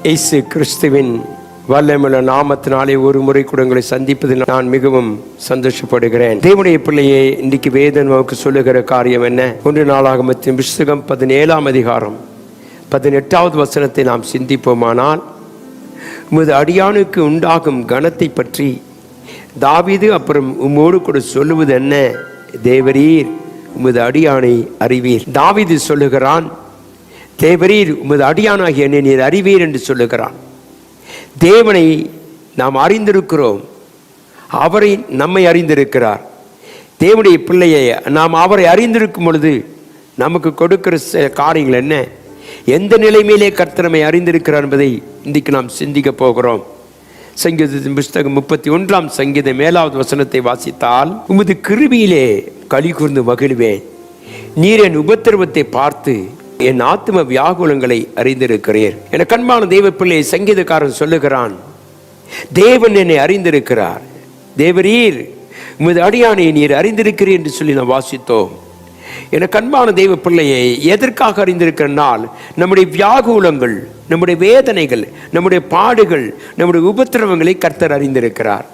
இயேசு கிறிஸ்துவின் வல்லமையுள்ள நாமத்தினாலே ஒரு முறை கூட உங்களை சந்திப்பதில் நான் மிகவும் சந்தோஷப்படுகிறேன். தேவனுடைய பிள்ளையே, இன்றைக்கு வேதம் நமக்கு சொல்லுகிற காரியம் என்ன? 1 நாளாகமத்தின் புத்தகம் 17ஆம் அதிகாரம் 18வது வசனத்தை நாம் சிந்திப்போமானால், உமது அடியானுக்கு உண்டாகும் கனத்தை பற்றி தாவீது அப்புறம் உம்மோடு கூட சொல்லுவது என்ன? தேவரீர் உமது அடியானை அறிவீர். தாவீது சொல்லுகிறான், தேவரீர் உமது அடியானாகிய என்னை நீர் அறிவீர் என்று சொல்லுகிறான். தேவனை நாம் அறிந்திருக்கிறோம், அவரை நம்மை அறிந்திருக்கிறார். தேவனுடைய பிள்ளையை நாம் அவரை அறிந்திருக்கும் பொழுது நமக்கு கொடுக்கிற காரியங்கள் என்ன? எந்த நிலைமையிலே கர்த்தர் நம்மை அறிந்திருக்கிறார் என்பதை இன்றைக்கு நாம் சிந்திக்க போகிறோம். சங்கீதத்தின் புத்தகம் 31ஆம் சங்கீதம் 7வது வசனத்தை வாசித்தால், உமது கிருபையிலே களி கூர்ந்து மகிழ்வேன், நீர் என் உபத்திரவத்தை பார்த்து என் ஆத்தும வியாகுலங்களை அறிந்திருக்கிறீர். என கண்பான தெய்வ பிள்ளை சங்கீதக்காரன் சொல்லுகிறான், தேவன் என்னை அறிந்திருக்கிறார். தேவரீர் உமது அடியானை நீர் அறிந்திருக்கிறீர் என்று சொல்லி நாம் வாசித்தோம். என கண்பான தெய்வ பிள்ளையை எதற்காக அறிந்திருக்கிறால், நம்முடைய வியாகுலங்கள், நம்முடைய வேதனைகள், நம்முடைய பாடுகள், நம்முடைய உபத்திரவங்களை கர்த்தர் அறிந்திருக்கிறார்.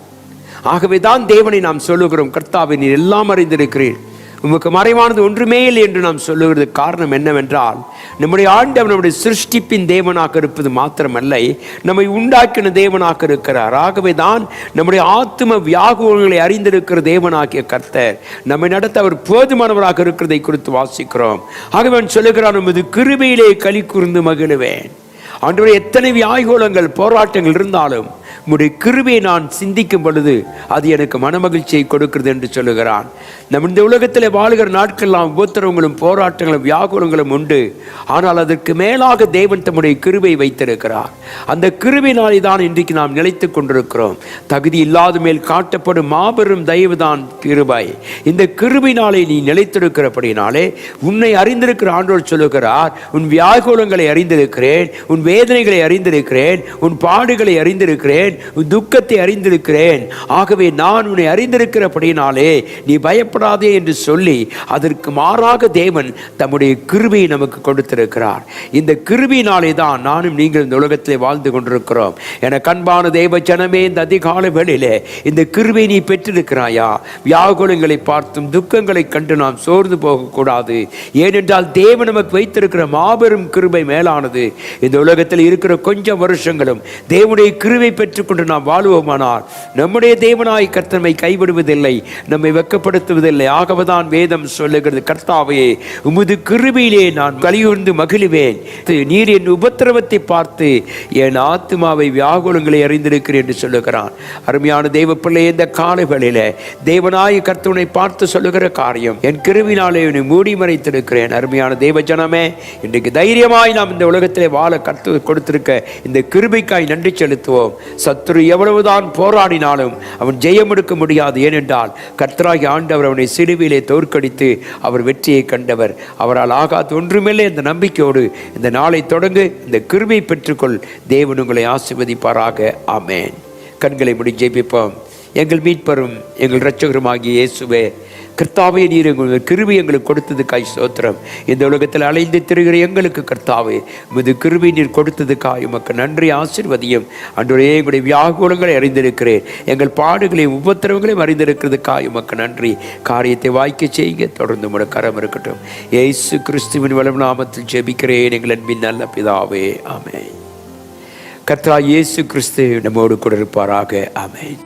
ஆகவே தான் தேவனை நாம் சொல்லுகிறோம், கர்த்தாவை நீர் எல்லாம் அறிந்திருக்கிறீர், உமக்கு மறைவானது ஒன்றுமே இல்லை என்று நாம் சொல்லுகிறது. காரணம் என்னவென்றால், நம்முடைய ஆண்டவர் நம்முடைய சிருஷ்டிப்பின் தேவனாக இருப்பது மாத்திரமல்ல, நம்மை உண்டாக்கின தேவனாக இருக்கிறார். ஆகவே தான் நம்முடைய ஆத்தும வியாகுலங்களை அறிந்திருக்கிற தேவனாகிய கர்த்தர் நம்மை நடத்த அவர் போதுமானவராக இருக்கிறதை குறித்து வாசிக்கிறோம். ஆகவே சொல்லுகிறான், உமது கிருபையிலே களி கூர்ந்து மகிழுவேன். ஆண்டவரே, எத்தனை வியாகுலங்கள் போராட்டங்கள் இருந்தாலும் உம்முடைய கிருபையை நான் சிந்திக்கும் பொழுது அது எனக்கு மனமகிழ்ச்சியை கொடுக்கிறது என்று சொல்லுகிறான். நம்ம இந்த உலகத்தில் வாழ்கிற நாட்கள்லாம் உபத்திரவங்களும் போராட்டங்களும் வியாகுலங்களும் உண்டு. ஆனால் அதற்கு மேலாக தேவன் தம்முடைய கிருபை வைத்திருக்கிறார். அந்த கிருபையினாலே தான் இன்றைக்கு நாம் நிலைத்து கொண்டிருக்கிறோம். தகுதி இல்லாத மேல் காட்டப்படும் மாபெரும் தயவுதான் கிருபை. இந்த கிருபையினாலே நீ நிலைத்திருக்கிறபடினாலே உன்னை அறிந்திருக்கிற ஆண்டவர் சொல்லுகிறார், உன் வியாகுலங்களை அறிந்திருக்கிறேன், உன் வேதனைகளை அறிந்திருக்கிறேன், உன் பாடுகளை அறிந்திருக்கிறேன், உன் துக்கத்தை அறிந்திருக்கிறேன். ஆகவே நான் உன்னை அறிந்திருக்கிறபடினாலே நீ பயப்படாதே என்று சொல்லி அதற்கு மாறாக தேவன் தம்முடைய கிருபையை நமக்கு கொடுத்திருக்கிறார். இந்த கிருபையினாலே தான் நானும் நீங்கள் இந்த உலகத்திலே வாழ்ந்து கொண்டிருக்கிறோம். என கண்பான தேவ ஜனமே, இந்த அதிகாலை வேளையிலே இந்த கிருபை நீ பெற்றிருக்கிறாயா? வியாகுலங்களை பார்த்தும் துக்கங்களை கண்டு நாம் சோர்ந்து போகக்கூடாது. ஏனென்றால் தேவன் நமக்கு வைத்திருக்கிற மாபெரும் கிருபை மேலானது. இந்த உலகத்தில் இருக்கிற கொஞ்சம் வருஷங்களும் தேவனுடைய கிருபை பெற்றுக்கொண்டு நாம் வாழ்வோமானால் நம்முடைய தேவனாய் கர்த்தரை கைவிடுவதில்லை, நம்மை வெட்கப்படுத்துவதில்லை. ஆகவேதான் வேதம் சொல்லுகிறது, கர்த்தாவே உமது கிருபையிலே நான் களிகூர்ந்து மகிழுவேன், நீர் என் உபத்திரவத்தை பார்த்து என் ஆத்துமாவை வியாகுலங்களை அறிந்திருக்கிறேன் என்று சொல்லுகிறான். அருமையான தெய்வ பிள்ளை, இந்த காலங்களில தேவனாய் கர்த்தனை பார்த்து சொல்லுகிற காரியம், என் கிருபையினாலே என்னை மூடி மறைத்திருக்கிறேன். அருமையான தேவ ஜனமே, இன்றைக்கு தைரியமாய் நாம் இந்த உலகத்திலே வாழ கர்த்தர் கொடுத்திருக்க இந்த கிருபைக்காய் நன்றி செலுத்துவோம். சத்துரு எவ்வளவுதான் போராடினாலும் அவன் ஜெயம் எடுக்க முடியாது. ஏனென்றால் கர்த்தராகி ஆண்டவர் அவனை சிலுவையிலே தோற்கடித்து அவர் வெற்றியை கண்டவர். அவரால் ஆகாது ஒன்றுமில்லை. இந்த நம்பிக்கையோடு இந்த நாளை தொடங்கு, இந்த கிருபை பெற்றுக்கொள். தேவன் உங்களை ஆசீர்வதிப்பாராக. ஆமென். கண்களை மூடி ஜெபிப்போம். எங்கள் மீட்பரும் எங்கள் இரட்சகருமாகிய இயேசுவே, கர்த்தாவே, நீர் எங்கள் கிருபை எங்களுக்கு கொடுத்ததுக்காய் ஸ்தோத்திரம். இந்த உலகத்தில் அலைந்து திரிகிற எங்களுக்கு கர்த்தாவே உமது கிருபை நீர் கொடுத்ததுக்காய் உமக்கு நன்றி. ஆசீர்வதியும். அன்றைய எங்களுடைய வியாகுலங்களை அறிந்திருக்கிறேன், எங்கள் பாடுகளையும் உபத்திரவங்களையும் அறிந்திருக்கிறதுக்காய் உமக்கு நன்றி. காரியத்தை வாய்க்க செய்ய தொடர்ந்து உமது கரம் இருக்கட்டும். இயேசு கிறிஸ்துவின் வளம் நாமத்தில் ஜெபிக்கிறேன் எங்கள் அன்பின் நல்ல பிதாவே. ஆமென். கர்த்தராகிய இயேசு கிறிஸ்து நம்மோடு கூட இருப்பாராக. ஆமென்.